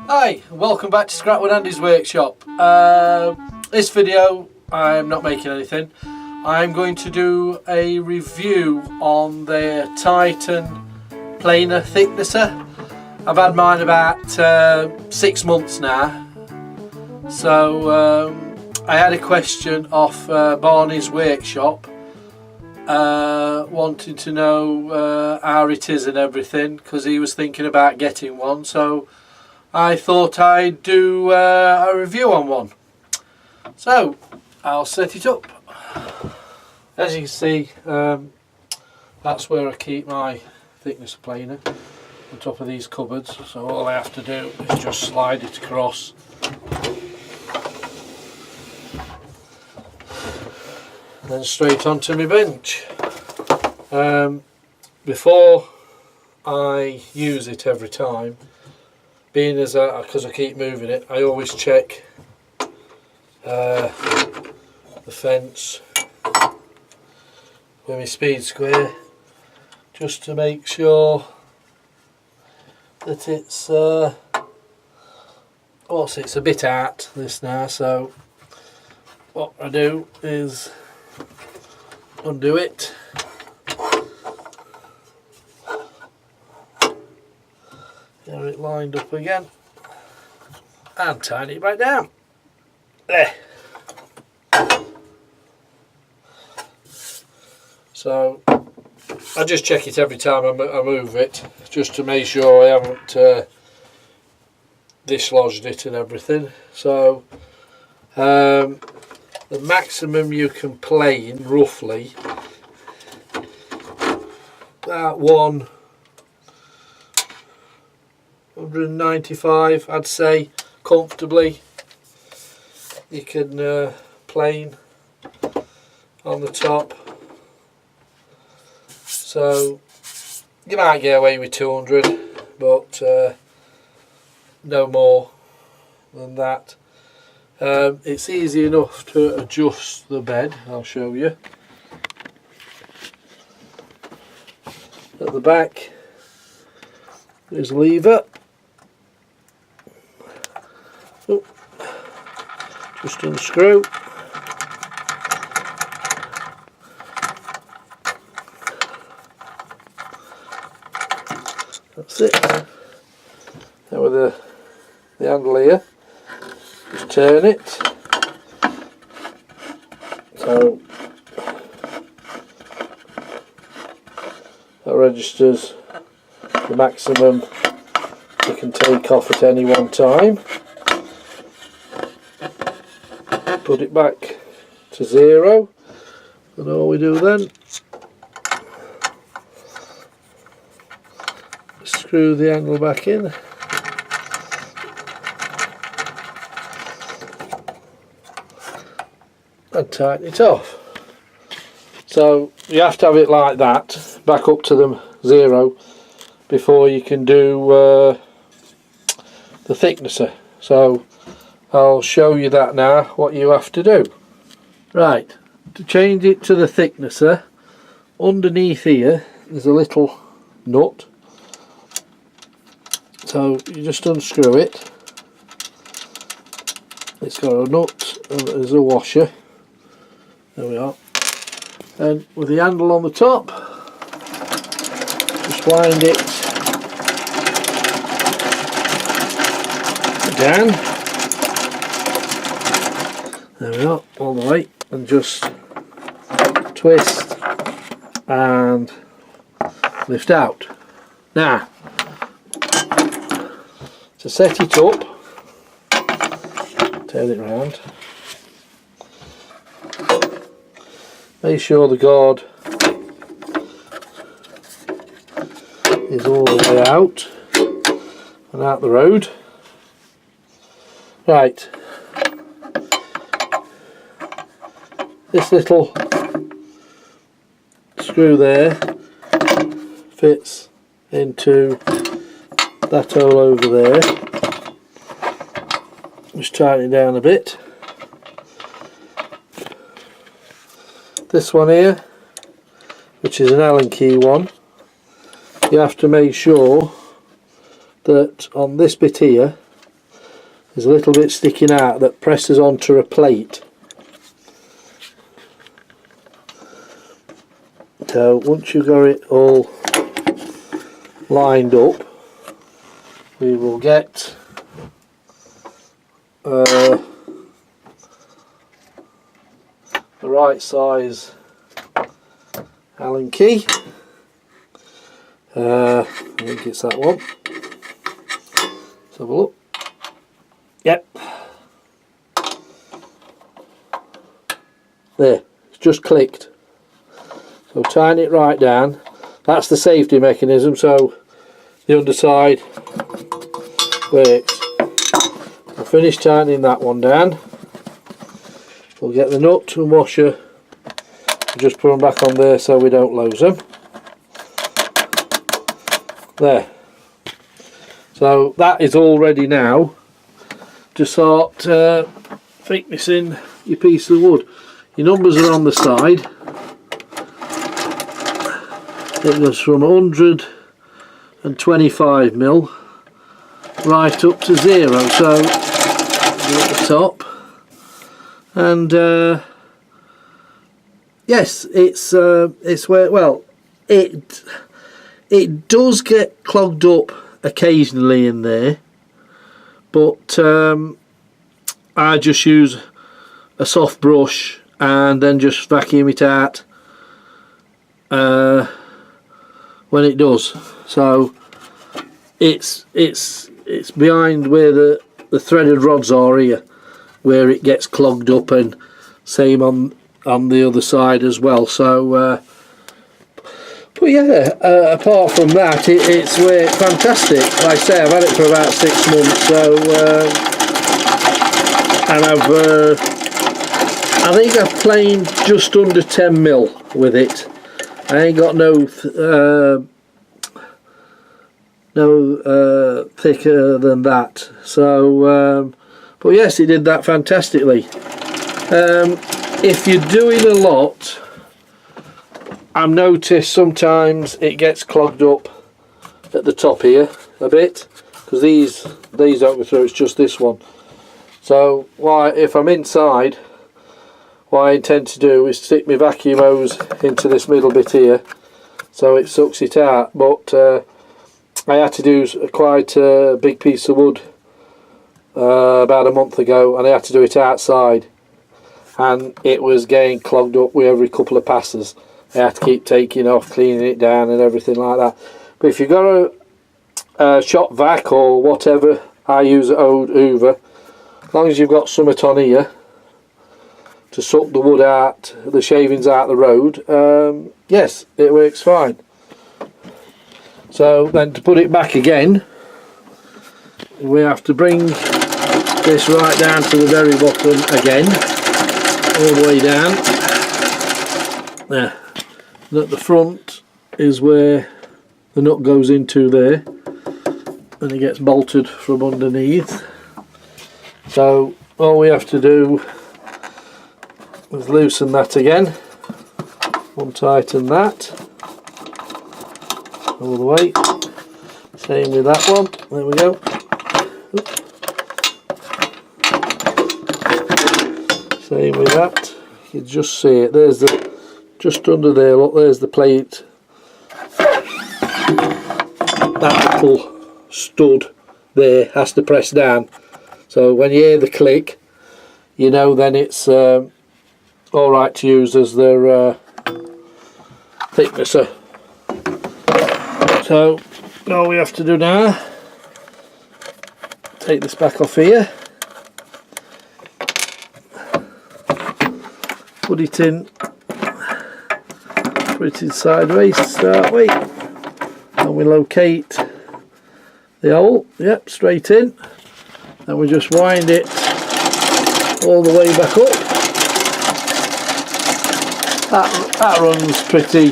Hi, welcome back to Scrapwood Andy's workshop. This video I'm not making anything. I'm going to do a review on the Titan planer thicknesser. I've had mine about 6 months now. So I had a question off Barney's workshop, wanting to know how it is and everything, because he was thinking about getting one. So I thought I'd do a review on one. So I'll set it up. As you can see, that's where I keep my thickness planer, on top of these cupboards. So all I have to do is just slide it across. Then straight onto my bench. Before I use it every time, being as because I keep moving it, I always check the fence with my speed square, just to make sure that it's it's a bit out this now. So what I do is undo it, get it lined up again, and tighten it back down. There. So I just check it every time I move it, just to make sure I haven't dislodged it and everything. So the maximum you can plane, roughly, about 195, I'd say, comfortably. You can plane on the top. So you might get away with 200, but no more than that. It's easy enough to adjust the bed. I'll show you. At the back there's a lever. Oh, just unscrew. That's it. Now with the handle here, just turn it. So that registers the maximum you can take off at any one time. Put it back to 0, and all we do then, screw the handle back in, and tighten it off. So you have to have it like that, back up to the 0, before you can do the thicknesser. So I'll show you that now, what you have to do. Right, to change it to the thicknesser, underneath here there's a little nut. So you just unscrew it. It's got a nut and there's a washer. There we are. And with the handle on the top, just wind it down. There we are, all the way, and just twist and lift out. Now, to set it up, turn it round, make sure the guard is all the way out and out the road. Right, this little screw there fits into that hole over there. Just tighten it down a bit. This one here, which is an Allen key one, you have to make sure that on this bit here there's a little bit sticking out that presses onto a plate. So once you've got it all lined up, we will get the right size Allen key. I think it's that one. Let's have a look. Yep. There, it's just clicked. So tighten it right down. That's the safety mechanism, so the underside works. I'll finish tightening that one down. We'll get the nut and washer, just put them back on there so we don't lose them. There. So that is all ready now to start thicknessing your piece of wood. Your numbers are on the side. It goes from 125mm right up to 0, so at the top. And yes, it's where, well, it does get clogged up occasionally in there, but I just use a soft brush and then just vacuum it out when it does. So it's behind where the threaded rods are here, where it gets clogged up, and same on the other side as well. So but yeah, apart from that, it's worked fantastic. Like I say, I've had it for about 6 months, so and I think I've planed just under 10mm with it. I ain't got no thicker than that. So but yes, it did that fantastically. If you're doing a lot, I've noticed sometimes it gets clogged up at the top here a bit, because these don't go through, it's just this one. So if I'm inside, what I intend to do is stick my vacuum hose into this middle bit here so it sucks it out. But I had to do quite a big piece of wood about a month ago, and I had to do it outside, and it was getting clogged up with every couple of passes. I had to keep taking off, cleaning it down and everything like that. But if you've got a shop vac or whatever, I use an old Hoover. As long as you've got something on here to suck the wood out, the shavings out the road, yes, it works fine. So then to put it back again, we have to bring this right down to the very bottom again, all the way down there. And at the front is where the nut goes into there, and it gets bolted from underneath. So all we have to do is loosen that again, untighten that all the way. Same with that one. There we go. Same with that. You just see it. There's the, just under there. Look, there's the plate. That little stud there has to press down. So when you hear the click, you know then it's all right to use as their thicknesser. So all we have to do now, take this back off here, put it in sideways to start with, and we locate the hole, yep, straight in, and we just wind it all the way back up. That runs pretty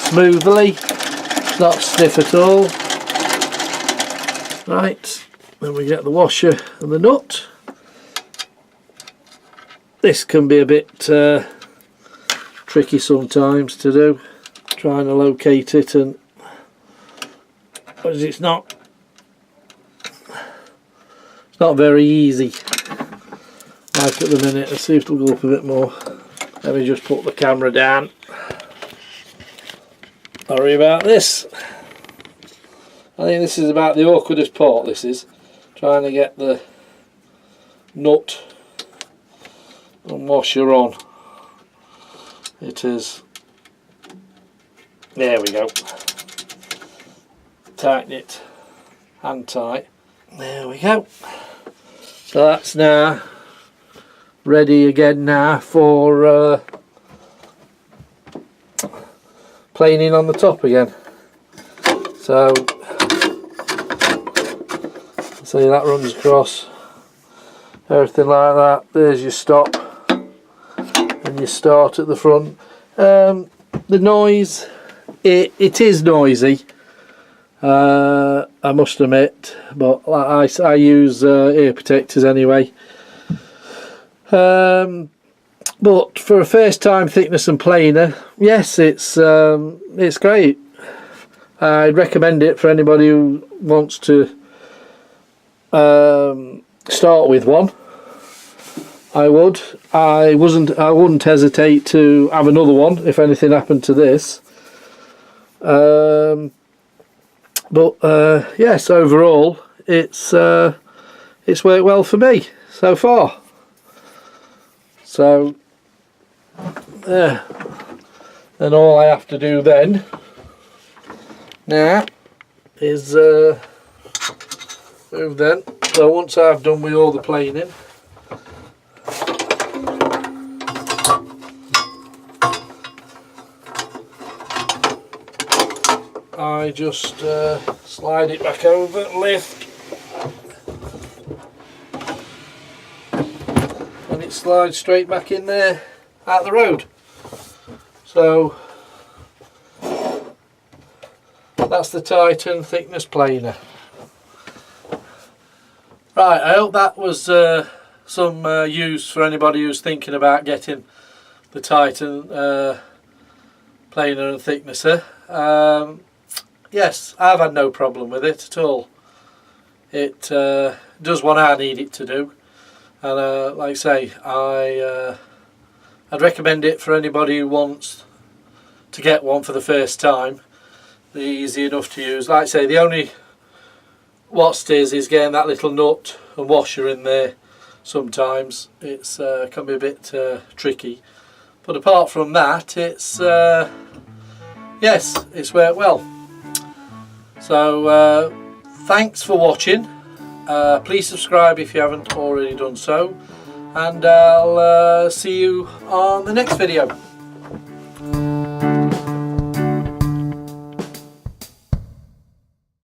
smoothly, it's not stiff at all. Right, then we get the washer and the nut. This can be a bit tricky sometimes to do, trying to locate it, and because it's not It's not very easy like at the minute. Let's see if it'll go up a bit more. Let me just put the camera down. Sorry about this. I think this is about the awkwardest part, this is. Trying to get the nut and washer on. It is. There we go. Tighten it. Hand tight. There we go. So that's now ready again now for planing on the top again. So see, that runs across, everything like that. There's your stop and your start at the front. The noise, it is noisy, I must admit, but I use ear protectors anyway. But for a first time thickness and planer, yes, it's great. I'd recommend it for anybody who wants to start with one. I would. I wouldn't hesitate to have another one if anything happened to this. But yes, overall it's worked well for me so far. So yeah, and all I have to do then now is move then. So once I've done with all the planing, I just slide it back over, lift, and it slides straight back in there at the road. So that's the Titan thickness planer. Right, I hope that was some use for anybody who's thinking about getting the Titan planer and thicknesser. Yes, I've had no problem with it at all. It does what I need it to do, and like I say, I'd recommend it for anybody who wants to get one for the first time. They're easy enough to use. Like I say, the only what's is getting that little nut and washer in there. Sometimes it's can be a bit tricky, but apart from that, it's yes, it's worked well. So thanks for watching. Please subscribe if you haven't already done so, and I'll see you on the next video.